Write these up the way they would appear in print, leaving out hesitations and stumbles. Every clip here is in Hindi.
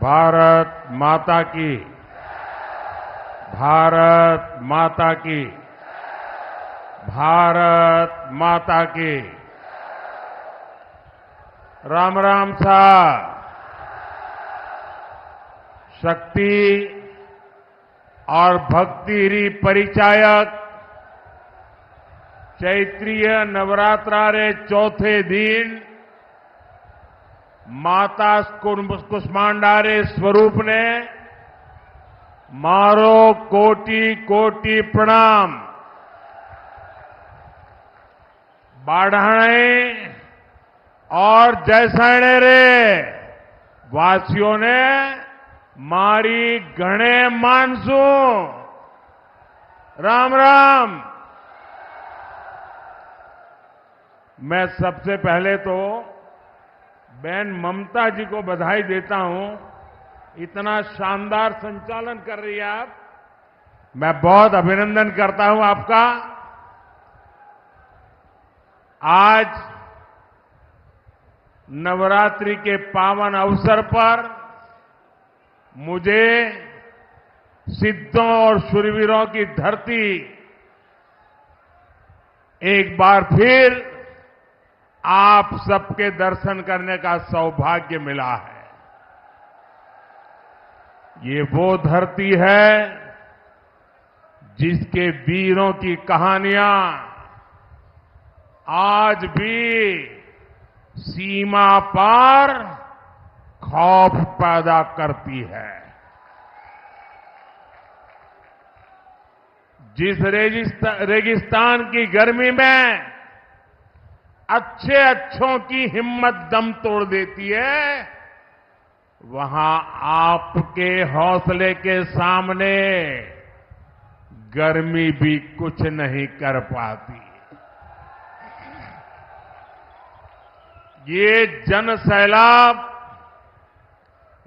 भारत माता की, भारत माता की, भारत माता की। राम राम सा। शक्ति और भक्ति परिचायक चैत्रीय नवरात्रा रे चौथे दिन माता कुष्मांडा रे स्वरूप ने मारो कोटि कोटि प्रणाम। बाढ़ाणे और जैसैणे रे वासियों ने मारी घणे मानसू। राम राम। मैं सबसे पहले तो बहन ममता जी को बधाई देता हूं। इतना शानदार संचालन कर रही है आप। मैं बहुत अभिनंदन करता हूं आपका। आज नवरात्रि के पावन अवसर पर मुझे सिद्धों और शूरवीरों की धरती एक बार फिर आप सबके दर्शन करने का सौभाग्य मिला है। ये वो धरती है जिसके वीरों की कहानियां आज भी सीमा पार खौफ पैदा करती है। जिस रेगिस्तान की गर्मी में अच्छों की हिम्मत दम तोड़ देती है, वहां आपके हौसले के सामने गर्मी भी कुछ नहीं कर पाती। ये जन सैलाब,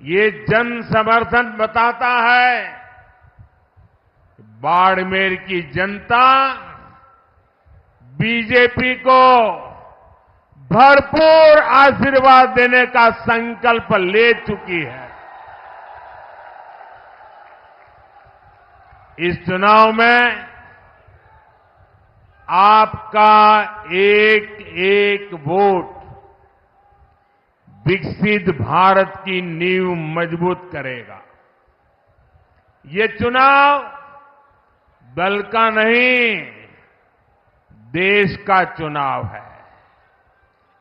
ये जन समर्थन बताता है बाड़मेर की जनता बीजेपी को भरपूर आशीर्वाद देने का संकल्प ले चुकी है। इस चुनाव में आपका एक एक वोट विकसित भारत की नींव मजबूत करेगा। ये चुनाव दल का नहीं, देश का चुनाव है।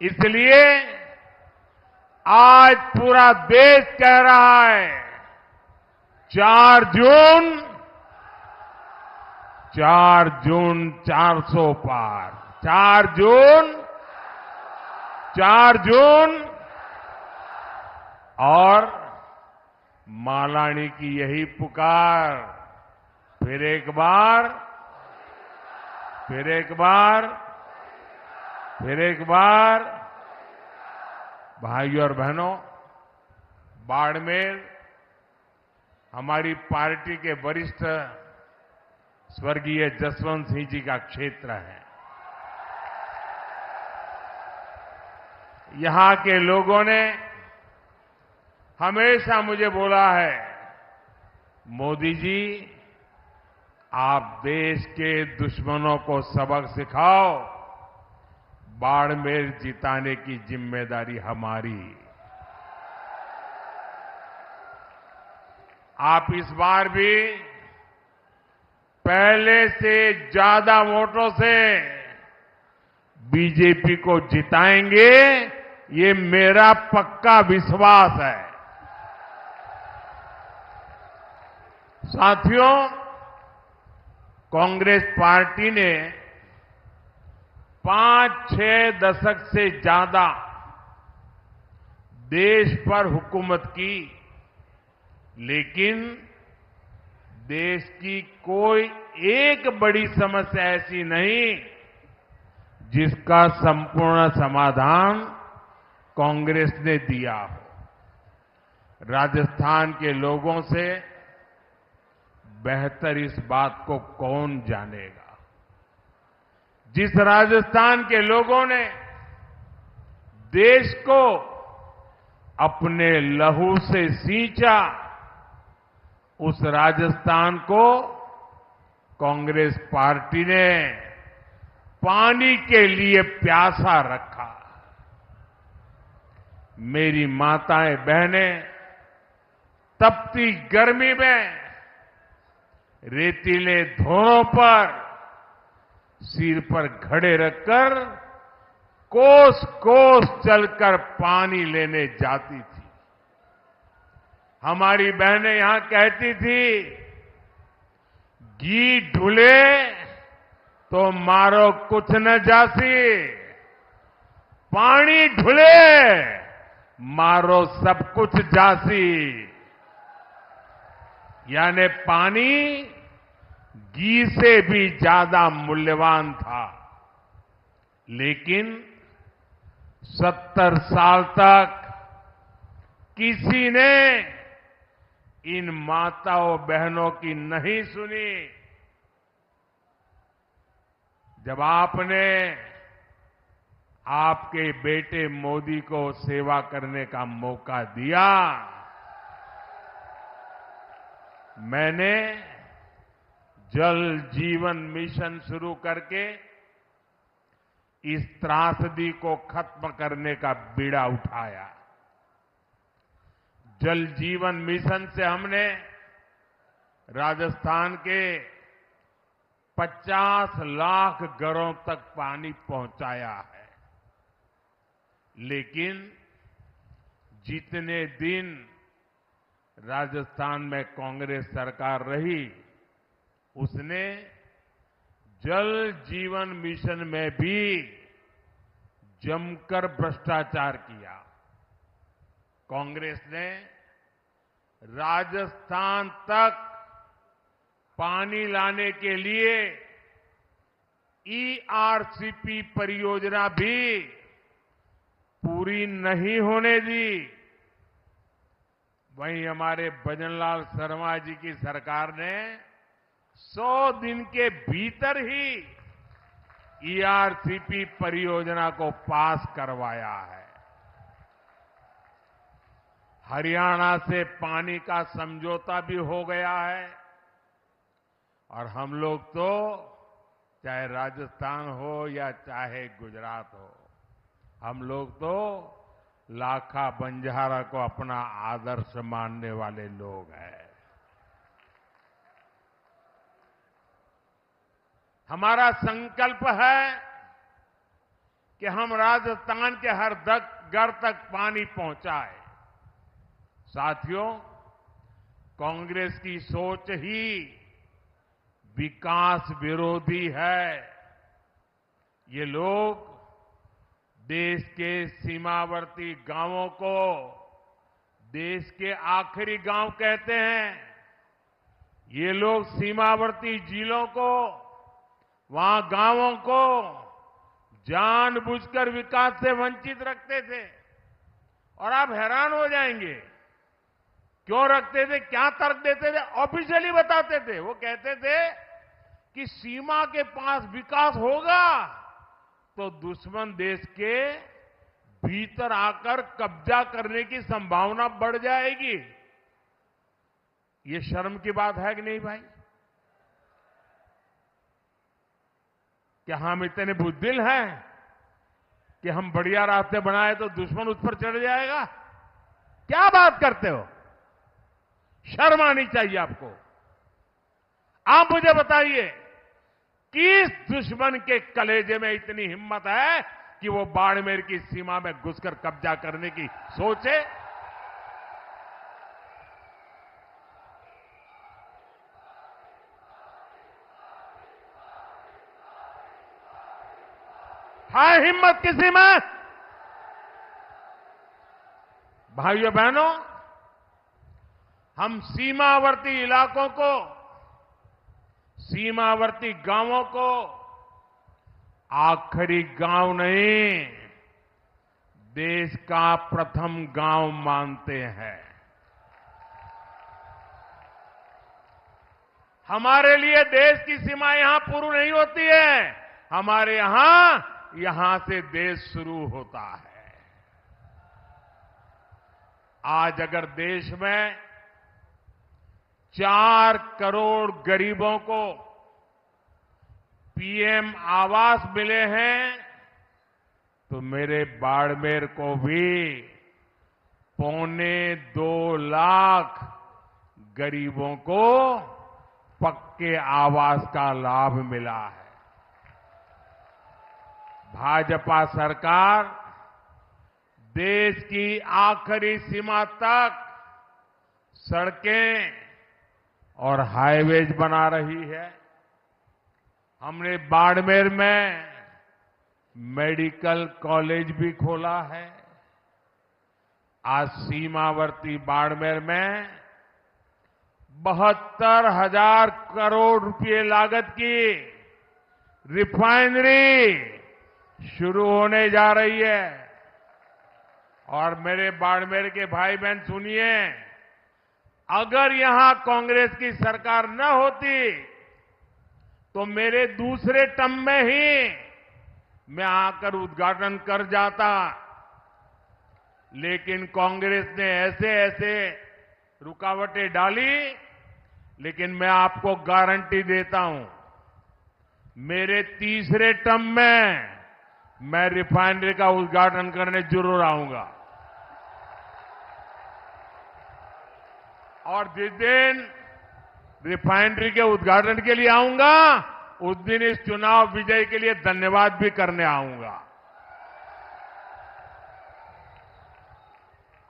इसलिए आज पूरा देश कह रहा है 4 जून 400 पार। 4 जून और मालानी की यही पुकार। फिर एक बार, फिर एक बार, फिर एक बार। भाइयों और बहनों, बाड़मेर हमारी पार्टी के वरिष्ठ स्वर्गीय जसवंत सिंह जी का क्षेत्र है। यहां के लोगों ने हमेशा मुझे बोला है, मोदी जी आप देश के दुश्मनों को सबक सिखाओ, बाड़मेर जिताने की जिम्मेदारी हमारी। आप इस बार भी पहले से ज्यादा वोटों से बीजेपी को जिताएंगे, ये मेरा पक्का विश्वास है। साथियों, कांग्रेस पार्टी ने 5-6 दशक से ज्यादा देश पर हुकूमत की, लेकिन देश की कोई एक बड़ी समस्या ऐसी नहीं जिसका संपूर्ण समाधान कांग्रेस ने दिया हो। राजस्थान के लोगों से बेहतर इस बात को कौन जानेगा। जिस राजस्थान के लोगों ने देश को अपने लहू से सींचा, उस राजस्थान को कांग्रेस पार्टी ने पानी के लिए प्यासा रखा। मेरी माताएं बहनें तपती गर्मी में रेतीले धोरों पर सिर पर घड़े रखकर कोस कोस चलकर पानी लेने जाती थी। हमारी बहनें यहां कहती थी, घी ढुले तो मारो कुछ न जासी, पानी ढुले मारो सब कुछ जासी। यानी पानी घी से भी ज्यादा मूल्यवान था। लेकिन 70 साल तक किसी ने इन माताओं बहनों की नहीं सुनी। जब आपने आपके बेटे मोदी को सेवा करने का मौका दिया, मैंने जल जीवन मिशन शुरू करके इस त्रासदी को खत्म करने का बीड़ा उठाया। जल जीवन मिशन से हमने राजस्थान के 50 लाख घरों तक पानी पहुंचाया है। लेकिन जितने दिन राजस्थान में कांग्रेस सरकार रही, उसने जल जीवन मिशन में भी जमकर भ्रष्टाचार किया। कांग्रेस ने राजस्थान तक पानी लाने के लिए ईआरसीपी परियोजना भी पूरी नहीं होने दी। वहीं हमारे भजनलाल शर्मा जी की सरकार ने 100 दिन के भीतर ही ईआरसीपी परियोजना को पास करवाया है। हरियाणा से पानी का समझौता भी हो गया है और हम लोग तो चाहे राजस्थान हो या चाहे गुजरात हो, हम लोग तो लाखा बंजारा को अपना आदर्श मानने वाले लोग हैं। हमारा संकल्प है कि हम राजस्थान के हर घर तक पानी पहुंचाएं। साथियों, कांग्रेस की सोच ही विकास विरोधी है। ये लोग देश के सीमावर्ती गांवों को देश के आखिरी गांव कहते हैं। ये लोग सीमावर्ती जिलों को, वहां गांवों को जानबूझकर विकास से वंचित रखते थे। और आप हैरान हो जाएंगे, क्यों रखते थे, क्या तर्क देते थे। ऑफिशियली बताते थे, वो कहते थे कि सीमा के पास विकास होगा तो दुश्मन देश के भीतर आकर कब्जा करने की संभावना बढ़ जाएगी। ये शर्म की बात है कि नहीं भाई? क्या हम इतने बुद्धिल हैं कि हम बढ़िया रास्ते बनाए तो दुश्मन उस पर चढ़ जाएगा? क्या बात करते हो? शर्म आनी चाहिए आपको। आप मुझे बताइए, किस दुश्मन के कलेजे में इतनी हिम्मत है कि वो बाड़मेर की सीमा में घुसकर कब्जा करने की सोचे? है हिम्मत किसी में? भाइयों बहनों, हम सीमावर्ती इलाकों को, सीमावर्ती गांवों को आखिरी गांव नहीं, देश का प्रथम गांव मानते हैं। हमारे लिए देश की सीमा यहां पूरी नहीं होती है, हमारे यहां से देश शुरू होता है। आज अगर देश में 4 करोड़ गरीबों को पीएम आवास मिले हैं, तो मेरे बाड़मेर को भी 2.25 लाख गरीबों को पक्के आवास का लाभ मिला है। भाजपा सरकार देश की आखिरी सीमा तक सड़कें और हाईवेज बना रही है। हमने बाड़मेर में मेडिकल कॉलेज भी खोला है। आज सीमावर्ती बाड़मेर में 72,000 करोड़ रुपए लागत की रिफाइनरी शुरू होने जा रही है। और मेरे बाड़मेर के भाई बहन सुनिए, अगर यहां कांग्रेस की सरकार न होती तो मेरे दूसरे टर्म में ही मैं आकर उद्घाटन कर जाता, लेकिन कांग्रेस ने ऐसे ऐसे रुकावटें डाली। लेकिन मैं आपको गारंटी देता हूं, मेरे तीसरे टर्म में मैं रिफाइनरी का उद्घाटन करने जरूर आऊंगा। और जिस दिन रिफाइनरी के उद्घाटन के लिए आऊंगा, उस दिन इस चुनाव विजय के लिए धन्यवाद भी करने आऊंगा।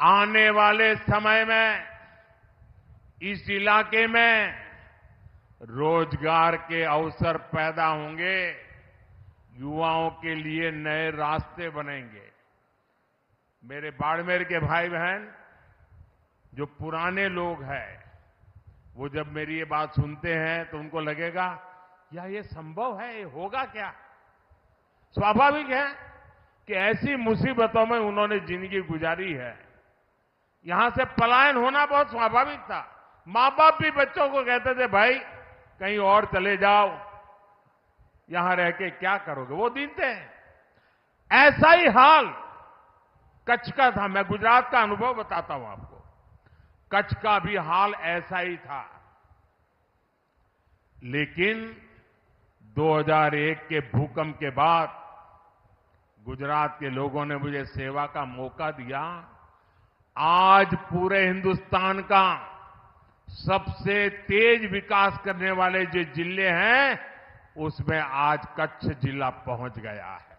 आने वाले समय में इस इलाके में रोजगार के अवसर पैदा होंगे, युवाओं के लिए नए रास्ते बनेंगे। मेरे बाड़मेर के भाई बहन जो पुराने लोग हैं, वो जब मेरी ये बात सुनते हैं तो उनको लगेगा या ये संभव है, ये होगा क्या? स्वाभाविक है कि ऐसी मुसीबतों में उन्होंने जिंदगी गुजारी है। यहां से पलायन होना बहुत स्वाभाविक था। मां बाप भी बच्चों को कहते थे, भाई कहीं और चले जाओ, यहां रह के क्या करोगे? वो दिन थे। ऐसा ही हाल कच्छ का था। मैं गुजरात का अनुभव बताता हूं आपको। कच्छ का भी हाल ऐसा ही था। लेकिन 2001 के भूकंप के बाद गुजरात के लोगों ने मुझे सेवा का मौका दिया। आज पूरे हिंदुस्तान का सबसे तेज विकास करने वाले जो जिले हैं, उसमें आज कच्छ जिला पहुंच गया है।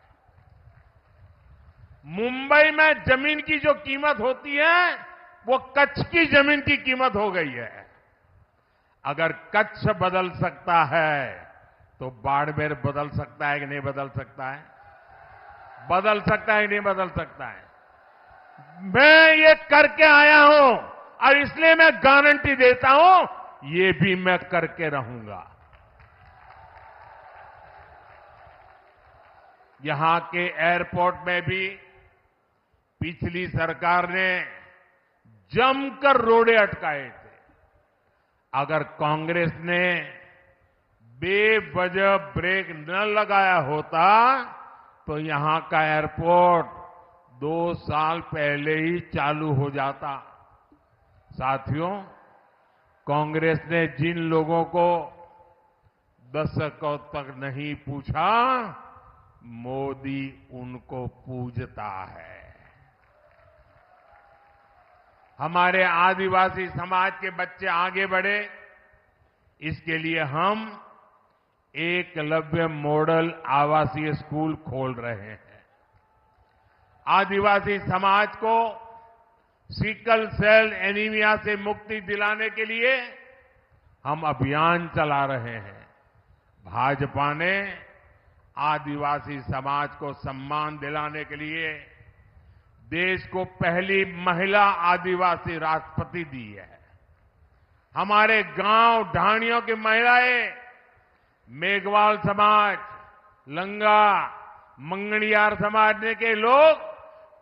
मुंबई में जमीन की जो कीमत होती है, वो कच्छ की जमीन की कीमत हो गई है। अगर कच्छ बदल सकता है तो बाड़मेर बदल सकता है कि नहीं बदल सकता है? बदल सकता है कि नहीं बदल सकता है? मैं ये करके आया हूं और इसलिए मैं गारंटी देता हूं, ये भी मैं करके रहूंगा। यहां के एयरपोर्ट में भी पिछली सरकार ने जमकर रोड़े अटकाए थे। अगर कांग्रेस ने बेवजह ब्रेक न लगाया होता तो यहां का एयरपोर्ट 2 साल पहले ही चालू हो जाता। साथियों, कांग्रेस ने जिन लोगों को दशकों तक नहीं पूछा, मोदी उनको पूजता है। हमारे आदिवासी समाज के बच्चे आगे बढ़े, इसके लिए हम एकलव्य मॉडल आवासीय स्कूल खोल रहे हैं। आदिवासी समाज को सिकल सेल एनीमिया से मुक्ति दिलाने के लिए हम अभियान चला रहे हैं। भाजपा ने आदिवासी समाज को सम्मान दिलाने के लिए देश को पहली महिला आदिवासी राष्ट्रपति दी है। हमारे गांव ढाणियों की महिलाएं, मेघवाल समाज, लंगा, मंगणियार समाज के लोग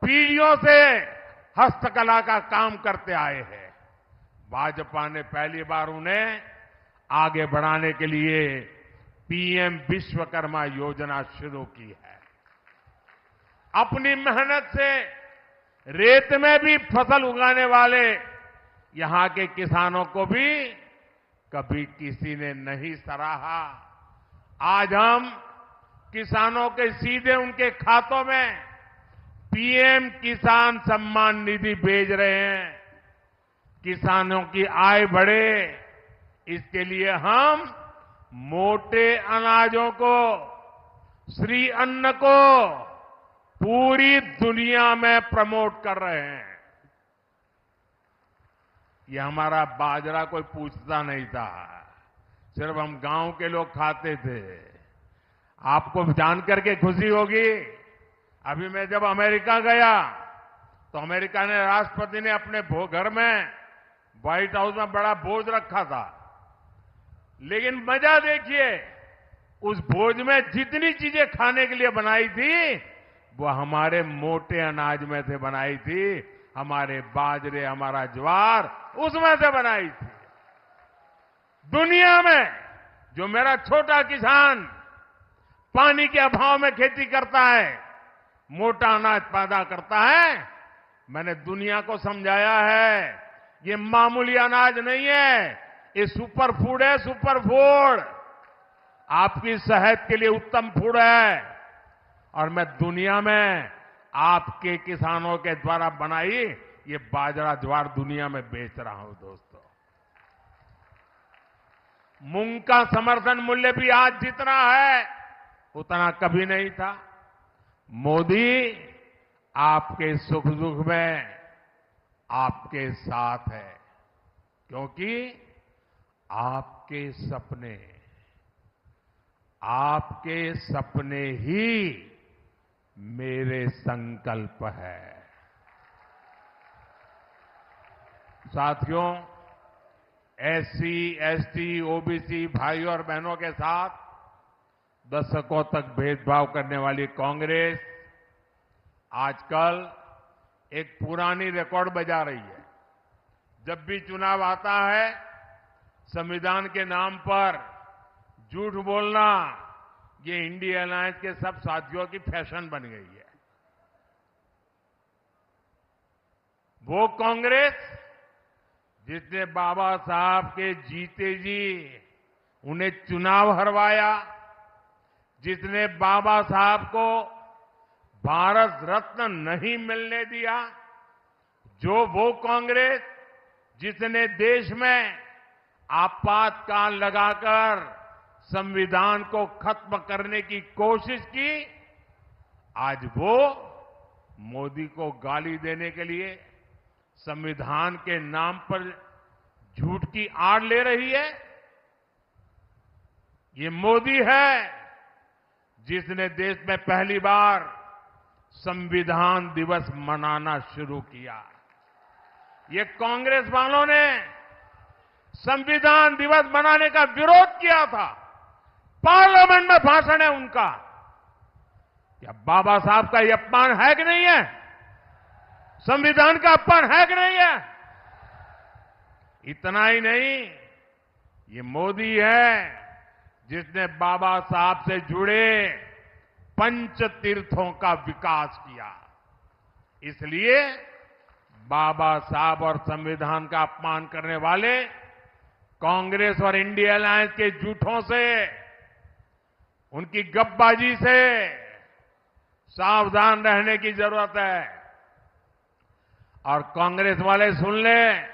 पीढ़ियों से हस्तकला का काम करते आए हैं। भाजपा ने पहली बार उन्हें आगे बढ़ाने के लिए पीएम विश्वकर्मा योजना शुरू की है। अपनी मेहनत से रेत में भी फसल उगाने वाले यहां के किसानों को भी कभी किसी ने नहीं सराहा। आज हम किसानों के सीधे उनके खातों में पीएम किसान सम्मान निधि भेज रहे हैं। किसानों की आय बढ़े, इसके लिए हम मोटे अनाजों को, श्री अन्न को पूरी दुनिया में प्रमोट कर रहे हैं। ये हमारा बाजरा कोई पूछता नहीं था, सिर्फ हम गांव के लोग खाते थे। आपको जानकर के खुशी होगी, अभी मैं जब अमेरिका गया तो अमेरिका ने राष्ट्रपति ने अपने घर में व्हाइट हाउस में बड़ा भोज रखा था, लेकिन मजा देखिए, उस भोज में जितनी चीजें खाने के लिए बनाई थी वो हमारे मोटे अनाज में से बनाई थी। हमारे बाजरे, हमारा ज्वार उसमें से बनाई थी। दुनिया में जो मेरा छोटा किसान पानी के अभाव में खेती करता है, मोटा अनाज पैदा करता है, मैंने दुनिया को समझाया है ये मामूली अनाज नहीं है, ये सुपर फूड है, सुपर फूड। आपकी सेहत के लिए उत्तम फूड है। और मैं दुनिया में आपके किसानों के द्वारा बनाई ये बाजरा ज्वार दुनिया में बेच रहा हूं। दोस्तों, मूंग का समर्थन मूल्य भी आज जितना है उतना कभी नहीं था। मोदी आपके सुख दुख में आपके साथ है, क्योंकि आपके सपने ही मेरे संकल्प है। साथियों, एससी, एसटी, ओबीसी भाइयों और बहनों के साथ दशकों तक भेदभाव करने वाली कांग्रेस आजकल एक पुरानी रिकॉर्ड बजा रही है। जब भी चुनाव आता है, संविधान के नाम पर झूठ बोलना ये इंडिया अलायंस के सब साथियों की फैशन बन गई है। वो कांग्रेस जिसने बाबा साहब के जीते जी उन्हें चुनाव हरवाया, जिसने बाबा साहब को भारत रत्न नहीं मिलने दिया, जो वो कांग्रेस जिसने देश में आपातकाल लगाकर संविधान को खत्म करने की कोशिश की, आज वो मोदी को गाली देने के लिए संविधान के नाम पर झूठ की आड़ ले रही है। ये मोदी है जिसने देश में पहली बार संविधान दिवस मनाना शुरू किया। ये कांग्रेस वालों ने संविधान दिवस मनाने का विरोध किया था। पार्लियामेंट में भाषण है उनका। क्या बाबा साहब का ये अपमान है कि नहीं है? संविधान का अपमान है कि नहीं है? इतना ही नहीं, ये मोदी है जिसने बाबा साहब से जुड़े पंच तीर्थों का विकास किया। इसलिए बाबा साहब और संविधान का अपमान करने वाले कांग्रेस और इंडिया अलायंस के झूठों से, उनकी गपबाजी से सावधान रहने की जरूरत है। और कांग्रेस वाले सुन लें,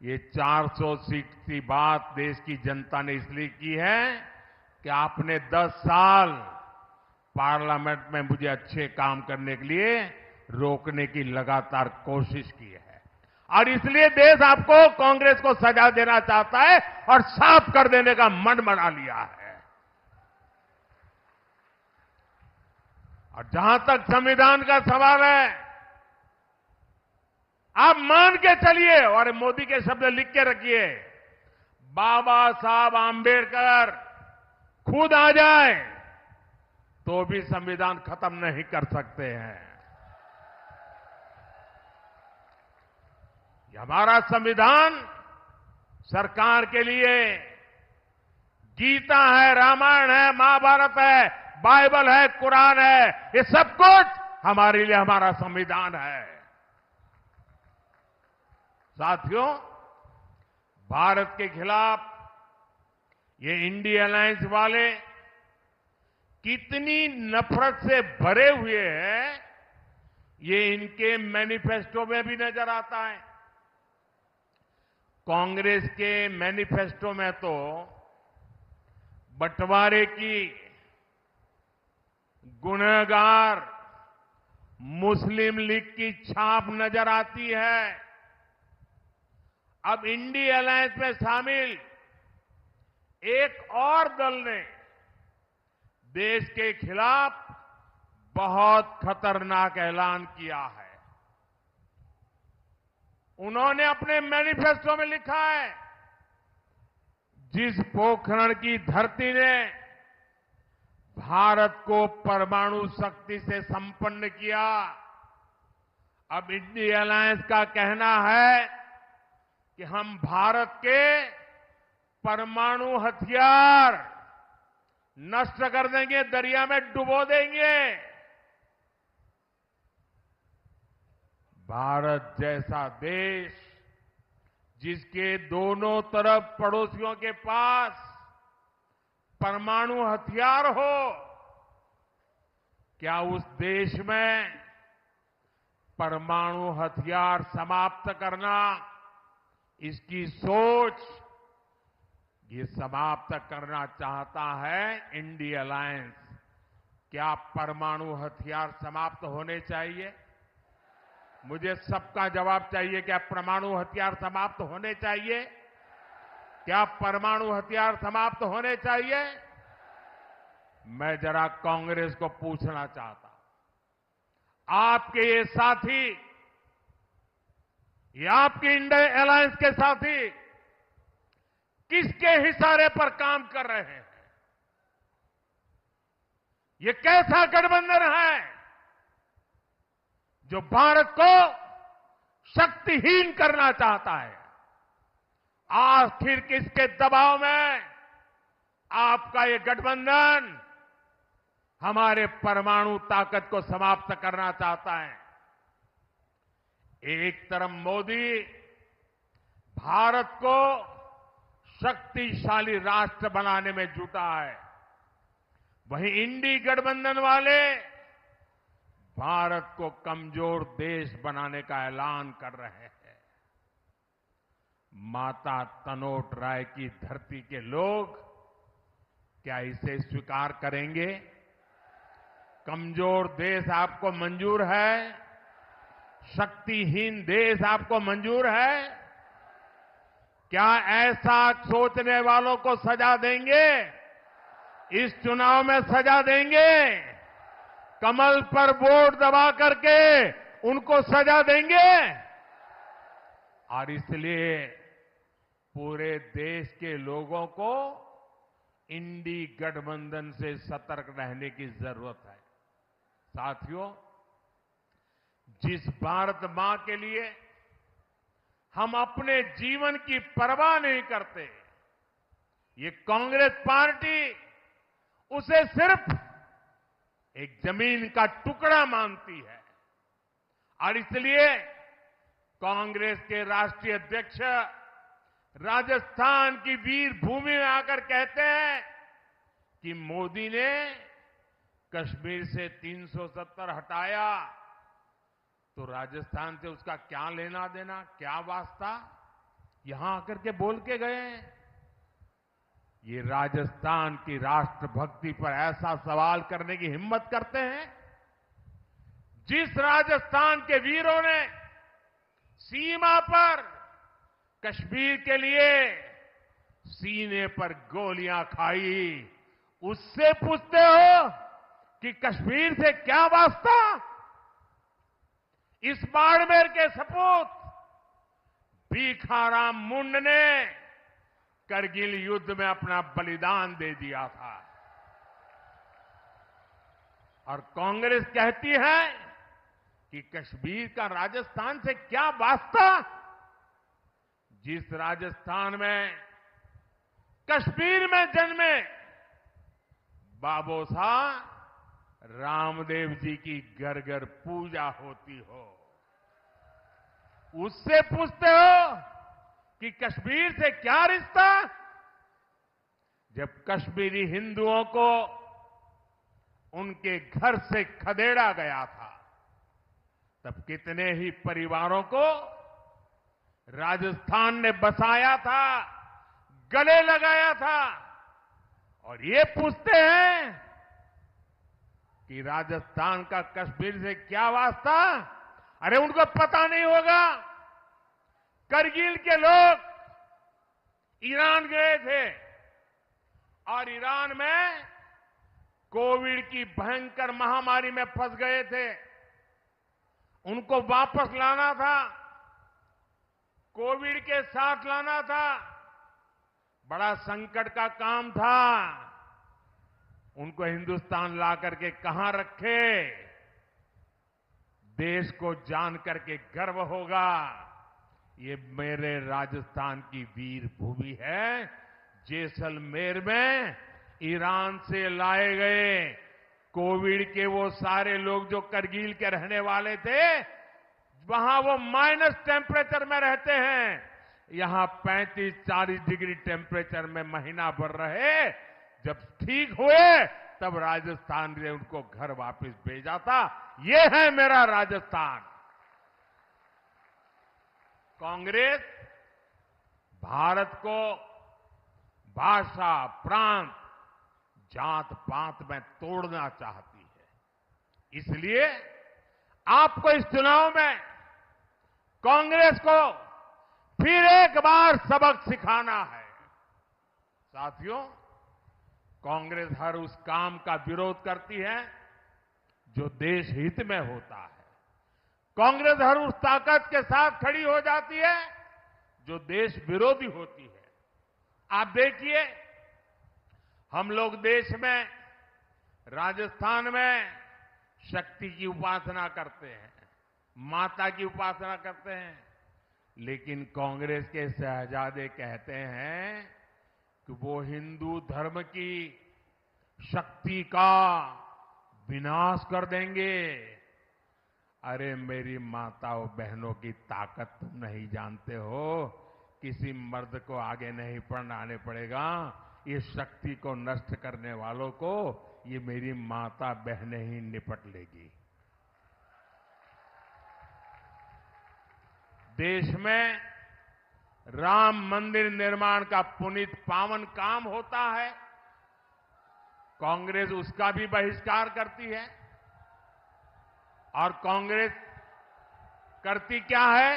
ये 400 सीट की बात देश की जनता ने इसलिए की है कि आपने 10 साल पार्लियामेंट में मुझे अच्छे काम करने के लिए रोकने की लगातार कोशिश की है। और इसलिए देश आपको, कांग्रेस को सजा देना चाहता है और साफ कर देने का मन बना लिया है। और जहां तक संविधान का सवाल है, आप मान के चलिए और मोदी के शब्द लिख के रखिए, बाबा साहब आंबेडकर खुद आ जाए तो भी संविधान खत्म नहीं कर सकते हैं। हमारा संविधान सरकार के लिए गीता है, रामायण है, महाभारत है, बाइबल है, कुरान है, ये सब कुछ हमारे लिए हमारा संविधान है। साथियों, भारत के खिलाफ ये इंडिया अलायंस वाले कितनी नफरत से भरे हुए हैं, ये इनके मैनिफेस्टो में भी नजर आता है। कांग्रेस के मैनिफेस्टो में तो बंटवारे की गुनहगार मुस्लिम लीग की छाप नजर आती है। अब इंडिया अलायंस में शामिल एक और दल ने देश के खिलाफ बहुत खतरनाक ऐलान किया है। उन्होंने अपने मैनिफेस्टो में लिखा है, जिस पोखरण की धरती ने भारत को परमाणु शक्ति से संपन्न किया, अब इंडिया अलायंस का कहना है कि हम भारत के परमाणु हथियार नष्ट कर देंगे, दरिया में डुबो देंगे। भारत जैसा देश जिसके दोनों तरफ पड़ोसियों के पास परमाणु हथियार हो, क्या उस देश में परमाणु हथियार समाप्त करना, इसकी सोच ये समाप्त करना चाहता है इंडिया अलायंस? क्या परमाणु हथियार समाप्त होने चाहिए? मुझे सबका जवाब चाहिए। क्या परमाणु हथियार समाप्त होने चाहिए? क्या परमाणु हथियार समाप्त होने चाहिए? मैं जरा कांग्रेस को पूछना चाहता हूं, आपके ये साथी, ये आपके इंडिया अलायंस के साथी किसके इशारे पर काम कर रहे हैं? ये कैसा गठबंधन है जो भारत को शक्तिहीन करना चाहता है? आखिर किसके दबाव में आपका ये गठबंधन हमारे परमाणु ताकत को समाप्त करना चाहता है? एक तरफ मोदी भारत को शक्तिशाली राष्ट्र बनाने में जुटा है, वहीं इंडी गठबंधन वाले भारत को कमजोर देश बनाने का ऐलान कर रहे हैं। माता तनोट राय की धरती के लोग क्या इसे स्वीकार करेंगे? कमजोर देश आपको मंजूर है? शक्तिहीन देश आपको मंजूर है? क्या ऐसा सोचने वालों को सजा देंगे? इस चुनाव में सजा देंगे? कमल पर वोट दबा करके उनको सजा देंगे? और इसलिए पूरे देश के लोगों को इंडी गठबंधन से सतर्क रहने की जरूरत है। साथियों, जिस भारत मां के लिए हम अपने जीवन की परवाह नहीं करते, ये कांग्रेस पार्टी उसे सिर्फ एक जमीन का टुकड़ा मानती है। और इसलिए कांग्रेस के राष्ट्रीय अध्यक्ष राजस्थान की वीर भूमि में आकर कहते हैं कि मोदी ने कश्मीर से 370 हटाया तो राजस्थान से उसका क्या लेना देना, क्या वास्ता? यहां आकर के बोल के गए हैं। ये राजस्थान की राष्ट्रभक्ति पर ऐसा सवाल करने की हिम्मत करते हैं। जिस राजस्थान के वीरों ने सीमा पर कश्मीर के लिए सीने पर गोलियां खाई, उससे पूछते हो कि कश्मीर से क्या वास्ता? इस बाड़मेर के सपूत भीखाराम मुंड ने करगिल युद्ध में अपना बलिदान दे दिया था। और कांग्रेस कहती है कि कश्मीर का राजस्थान से क्या वास्ता? जिस राजस्थान में, कश्मीर में जन्मे बाबू साहब रामदेव जी की घर घर पूजा होती हो। उससे पूछते हो कि कश्मीर से क्या रिश्ता? जब कश्मीरी हिंदुओं को उनके घर से खदेड़ा गया था, तब कितने ही परिवारों को राजस्थान ने बसाया था, गले लगाया था। और ये पूछते हैं कि राजस्थान का कश्मीर से क्या वास्ता? अरे उनको पता नहीं होगा। करगिल के लोग ईरान गए थे और ईरान में कोविड की भयंकर महामारी में फंस गए थे। उनको वापस लाना था, कोविड के साथ लाना था, बड़ा संकट का काम था। उनको हिंदुस्तान ला करके कहां रखे? देश को जान करके गर्व होगा, ये मेरे राजस्थान की वीर भूमि है। जैसलमेर में ईरान से लाए गए कोविड के वो सारे लोग जो करगिल के रहने वाले थे, वहां वो माइनस टेम्परेचर में रहते हैं। यहां 35-40 डिग्री टेम्परेचर में महीना भर रहे। जब ठीक हुए तब राजस्थान ने उनको घर वापस भेजा था। ये है मेरा राजस्थान। कांग्रेस भारत को भाषा, प्रांत, जात पात में तोड़ना चाहती है। इसलिए आपको इस चुनाव में कांग्रेस को फिर एक बार सबक सिखाना है। साथियों, कांग्रेस हर उस काम का विरोध करती है जो देश हित में होता है। कांग्रेस हर उस ताकत के साथ खड़ी हो जाती है जो देश विरोधी होती है। आप देखिए, हम लोग देश में, राजस्थान में शक्ति की उपासना करते हैं, माता की उपासना करते हैं, लेकिन कांग्रेस के शहजादे कहते हैं कि वो हिंदू धर्म की शक्ति का विनाश कर देंगे। अरे मेरी माताओं बहनों की ताकत तुम नहीं जानते हो। किसी मर्द को आगे नहीं बढ़ाने पड़ेगा। ये शक्ति को नष्ट करने वालों को ये मेरी माता बहनें ही निपट लेगी। देश में राम मंदिर निर्माण का पुनीत पावन काम होता है, कांग्रेस उसका भी बहिष्कार करती है। और कांग्रेस करती क्या है?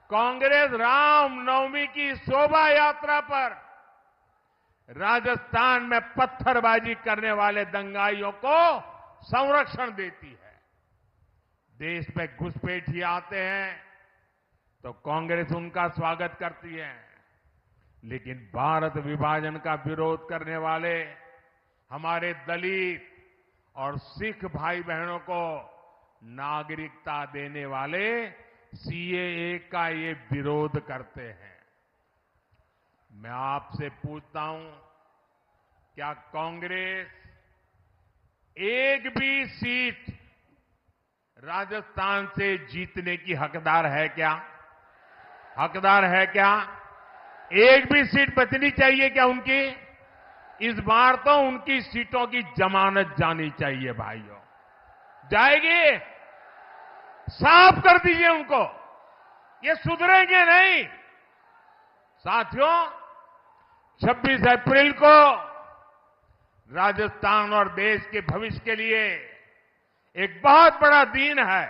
कांग्रेस रामनवमी की शोभा यात्रा पर राजस्थान में पत्थरबाजी करने वाले दंगाइयों को संरक्षण देती है। देश में घुसपैठिए आते हैं तो कांग्रेस उनका स्वागत करती है, लेकिन भारत विभाजन का विरोध करने वाले हमारे दलित और सिख भाई बहनों को नागरिकता देने वाले सीएए का ये विरोध करते हैं। मैं आपसे पूछता हूं, क्या कांग्रेस एक भी सीट राजस्थान से जीतने की हकदार है क्या? हकदार है क्या? एक भी सीट बचनी चाहिए क्या उनकी? इस बार तो उनकी सीटों की जमानत जानी चाहिए भाइयों। जाएगी? साफ कर दीजिए उनको, ये सुधरेंगे नहीं। साथियों, 26 अप्रैल को राजस्थान और देश के भविष्य के लिए एक बहुत बड़ा दिन है।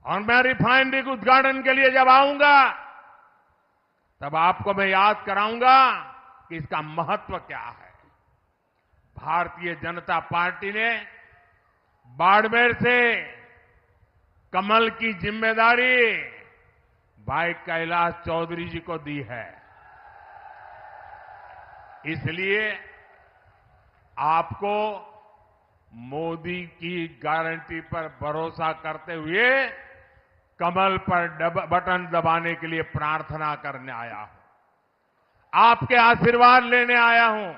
और मैं रिफाइनरी के उद्घाटन के लिए जब आऊंगा तब आपको मैं याद कराऊंगा कि इसका महत्व क्या है। भारतीय जनता पार्टी ने बाड़मेर से कमल की जिम्मेदारी भाई कैलाश चौधरी जी को दी है। इसलिए आपको मोदी की गारंटी पर भरोसा करते हुए कमल पर बटन दबाने के लिए प्रार्थना करने आया हूं, आपके आशीर्वाद लेने आया हूं।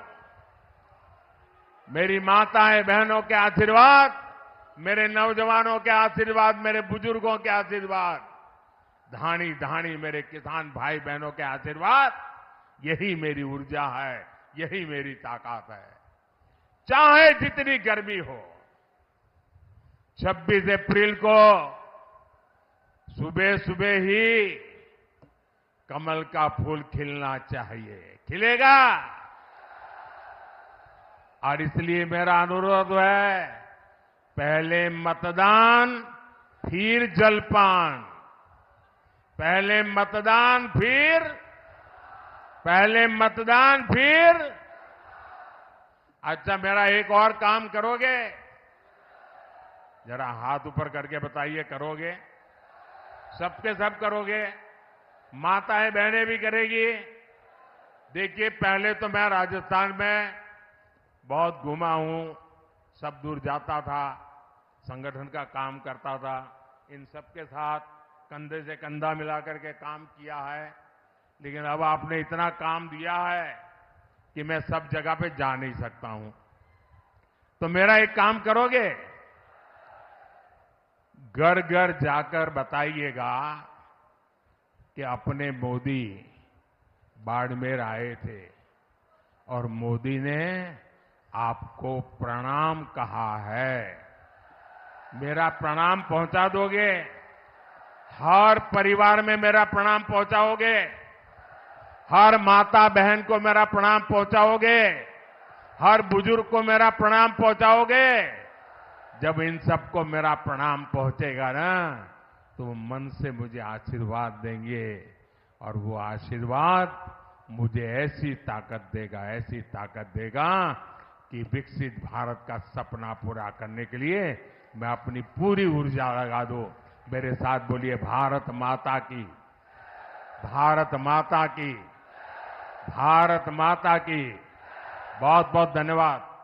मेरी माताएं बहनों के आशीर्वाद, मेरे नौजवानों के आशीर्वाद, मेरे बुजुर्गों के आशीर्वाद, धानी धानी मेरे किसान भाई बहनों के आशीर्वाद, यही मेरी ऊर्जा है, यही मेरी ताकत है। चाहे जितनी गर्मी हो, 26 अप्रैल को सुबह सुबह ही कमल का फूल खिलना चाहिए। खिलेगा? और इसलिए मेरा अनुरोध है, पहले मतदान फिर जलपान, पहले मतदान फिर अच्छा, मेरा एक और काम करोगे? जरा हाथ ऊपर करके बताइए, करोगे? सबके सब करोगे? माताएं बहनें भी करेगी? देखिए, पहले तो मैं राजस्थान में बहुत घूमा हूं, सब दूर जाता था, संगठन का काम करता था, इन सबके साथ कंधे से कंधा मिलाकर के काम किया है। लेकिन अब आपने इतना काम दिया है कि मैं सब जगह पे जा नहीं सकता हूं। तो मेरा एक काम करोगे? घर घर जाकर बताइएगा कि अपने मोदी बाड़मेर आए थे और मोदी ने आपको प्रणाम कहा है। मेरा प्रणाम पहुंचा दोगे? हर परिवार में मेरा प्रणाम पहुंचाओगे? हर माता बहन को मेरा प्रणाम पहुंचाओगे? हर बुजुर्ग को मेरा प्रणाम पहुंचाओगे? जब इन सबको मेरा प्रणाम पहुंचेगा ना, तो मन से मुझे आशीर्वाद देंगे और वो आशीर्वाद मुझे ऐसी ताकत देगा कि विकसित भारत का सपना पूरा करने के लिए मैं अपनी पूरी ऊर्जा लगा दूं। मेरे साथ बोलिए, भारत माता की, भारत माता की, भारत माता की। बहुत बहुत धन्यवाद।